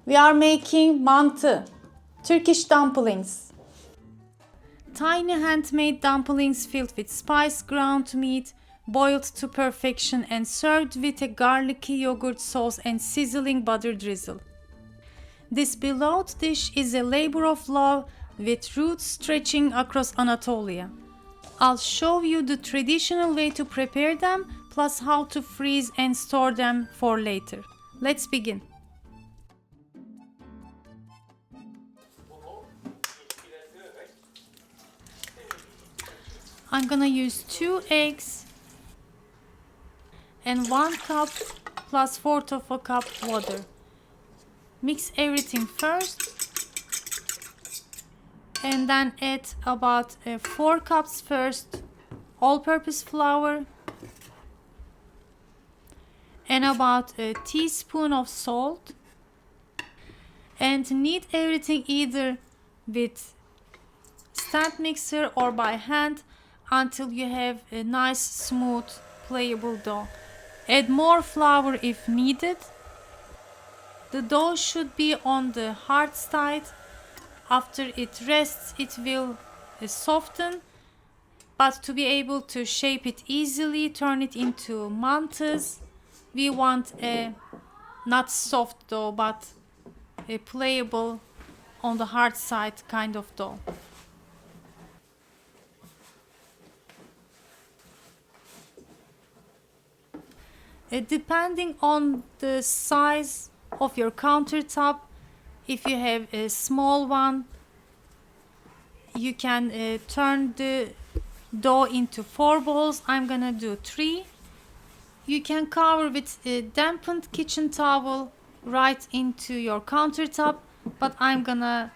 We are making mantı, Turkish dumplings. Tiny handmade dumplings filled with spice, ground meat, boiled to perfection and served with a garlicky yogurt sauce and sizzling butter drizzle. This beloved dish is a labor of love with roots stretching across Anatolia. I'll show you the traditional way to prepare them, plus how to freeze and store them for later. Let's begin. I'm gonna use 2 eggs and 1 cup plus 1/4 of a cup water. Mix everything first and then add about 4 cups first all-purpose flour and about a teaspoon of salt, and knead everything either with stand mixer or by hand until you have a nice smooth playable dough. Add more flour if needed. The dough should be on the hard side. After it rests, it will soften, but to be able to shape it easily, turn it into mantas, we want a not soft dough but a playable on the hard side kind of dough. Depending on the size of your countertop, if you have a small one, you can turn the dough into 4 balls. I'm gonna do 3. You can cover with a dampened kitchen towel right into your countertop, but I'm gonna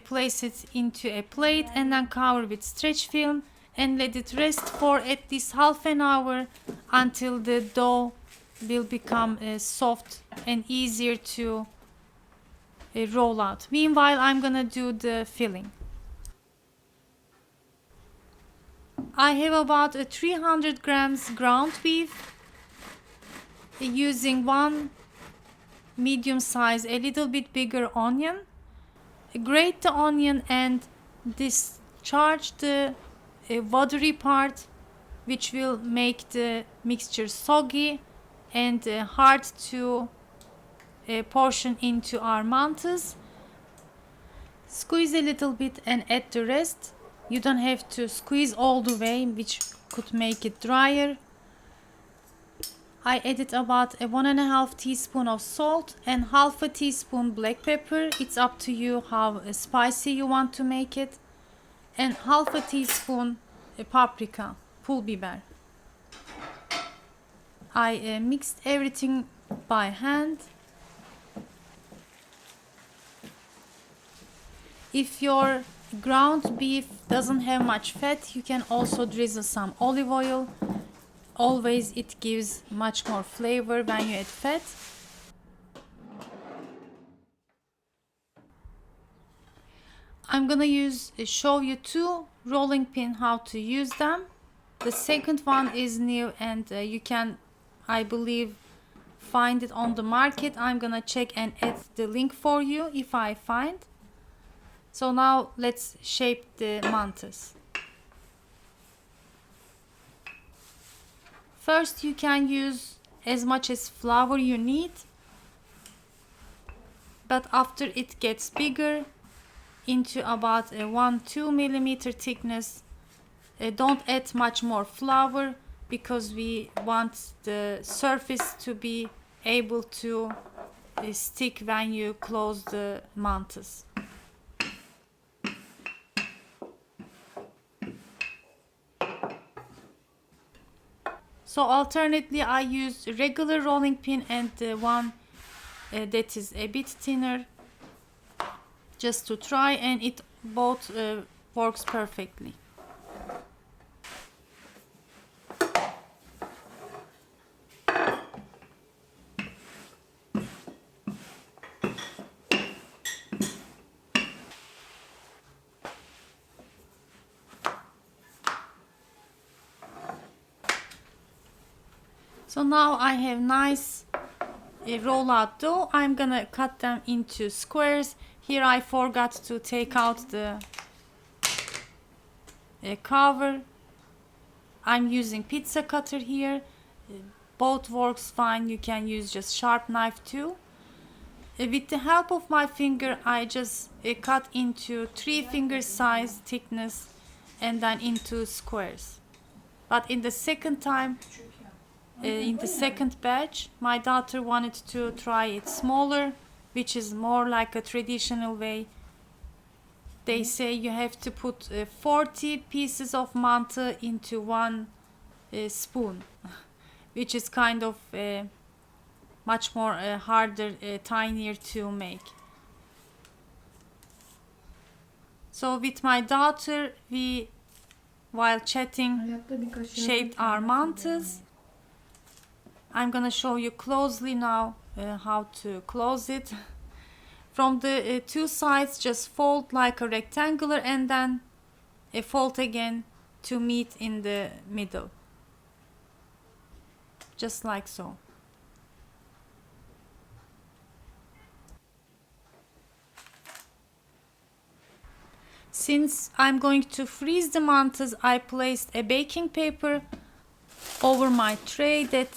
place it into a plate and then cover with stretch film and let it rest for at least half an hour until the dough will become soft and easier to roll out. Meanwhile, I'm gonna do the filling. I have about 300 grams ground beef, using 1 medium size, a little bit bigger onion. Grate the onion and discharge the watery part, which will make the mixture soggy and hard to portion into our mantas. Squeeze a little bit and add the rest. You don't have to squeeze all the way, which could make it drier. I added about 1.5 teaspoon of salt and half a teaspoon black pepper. It's up to you how spicy you want to make it. And half a teaspoon paprika, pul biber. I mixed everything by hand. If your ground beef doesn't have much fat, you can also drizzle some olive oil. Always it gives much more flavor when you add fat. I'm gonna show you 2 rolling pin, how to use them. The second one is new and you can, I believe, find it on the market. I'm gonna check and add the link for you if I find. So now let's shape the mantas. First, you can use as much as flour you need, but after it gets bigger, into about a 1-2 millimeter thickness, don't add much more flour because we want the surface to be able to stick when you close the mantas. So alternately, I use regular rolling pin and one that is a bit thinner, just to try, and it both works perfectly. So now I have nice roll out dough. I'm gonna cut them into squares. Here I forgot to take out the cover. I'm using pizza cutter here. Both works fine. You can use just sharp knife too. With the help of my finger, I just cut into 3 finger size thickness and then into squares. But in the second time, in the second batch, my daughter wanted to try it smaller, which is more like a traditional way. They say you have to put 40 pieces of mantı into 1 spoon, which is kind of much more harder, tinier to make. So with my daughter, we, while chatting, shaped our mantas. I'm gonna show you closely now how to close it. From the 2 sides, just fold like a rectangular and then fold again to meet in the middle. Just like so. Since I'm going to freeze the mantas, I placed a baking paper over my tray that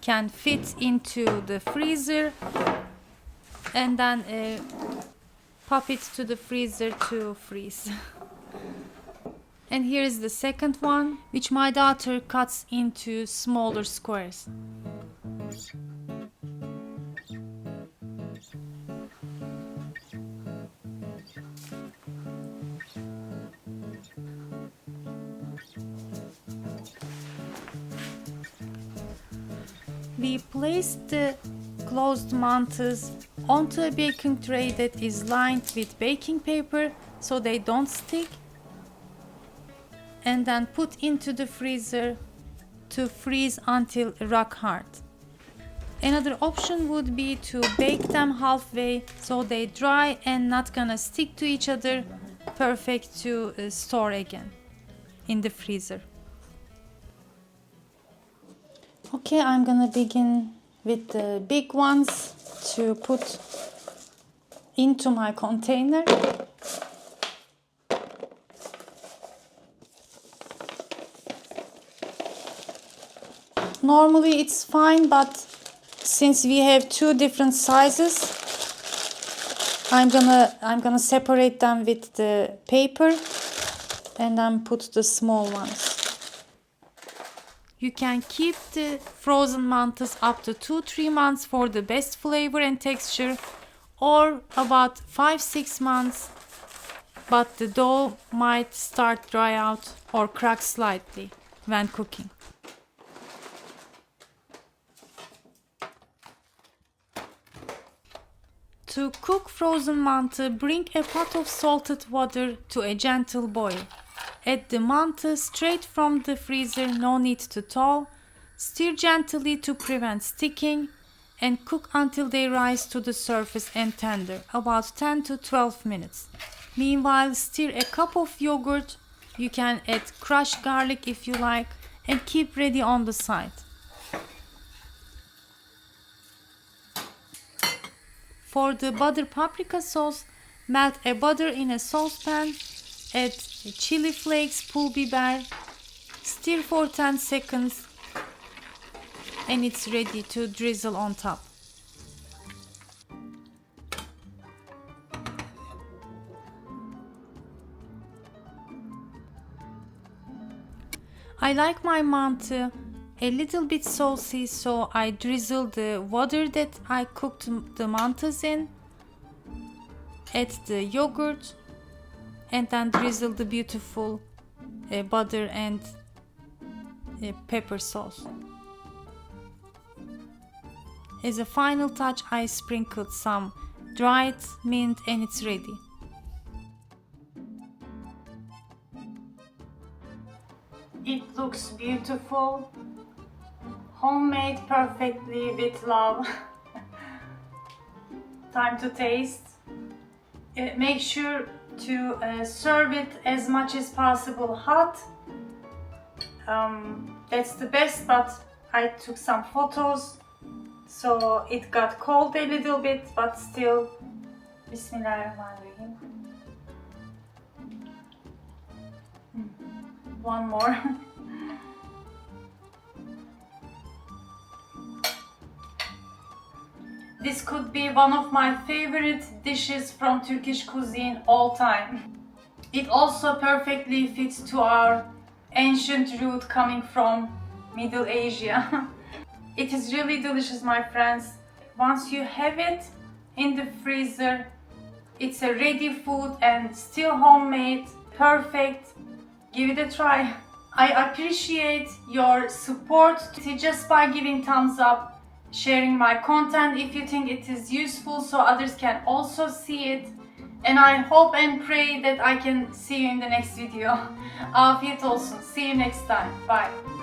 can fit into the freezer, and then pop it to the freezer to freeze. And here is the second one, which my daughter cuts into smaller squares. We placed the closed mantas onto a baking tray that is lined with baking paper so they don't stick, and then put into the freezer to freeze until rock hard. Another option would be to bake them halfway so they dry and not gonna stick to each other, perfect to store again in the freezer. Okay, I'm gonna begin with the big ones to put into my container. Normally it's fine, but since we have 2 different sizes, I'm gonna separate them with the paper and then put the small ones. You can keep the frozen mantas up to 2-3 months for the best flavor and texture, or about 5-6 months, but the dough might start dry out or crack slightly when cooking. To cook frozen mantı, bring a pot of salted water to a gentle boil. Add the mantı straight from the freezer, no need to thaw. Stir gently to prevent sticking and cook until they rise to the surface and tender, about 10 to 12 minutes. Meanwhile, stir a cup of yogurt. You can add crushed garlic if you like, and keep ready on the side. For the butter paprika sauce, melt a butter in a saucepan, add chili flakes, pul biber, stir for 10 seconds, and it's ready to drizzle on top. I like my mantı a little bit saucy, so I drizzle the water that I cooked the mantas in, add the yogurt, and then drizzle the beautiful butter and pepper sauce. As a final touch, I sprinkled some dried mint and it's ready. It looks beautiful, homemade perfectly with love. Time to taste. Make sure to serve it as much as possible hot. That's the best, but I took some photos So it got cold a little bit, but still. Bismillahirrahmanirrahim. One more. This could be one of my favorite dishes from Turkish cuisine all time. It also perfectly fits to our ancient root coming from Middle Asia. It is really delicious, my friends. Once you have it in the freezer, it's a ready food and still homemade, perfect. Give it a try. I appreciate your support just by giving thumbs up, sharing my content if you think it is useful so others can also see it. And I hope and pray that I can see you in the next video. Afiyet olsun. See you next time. Bye.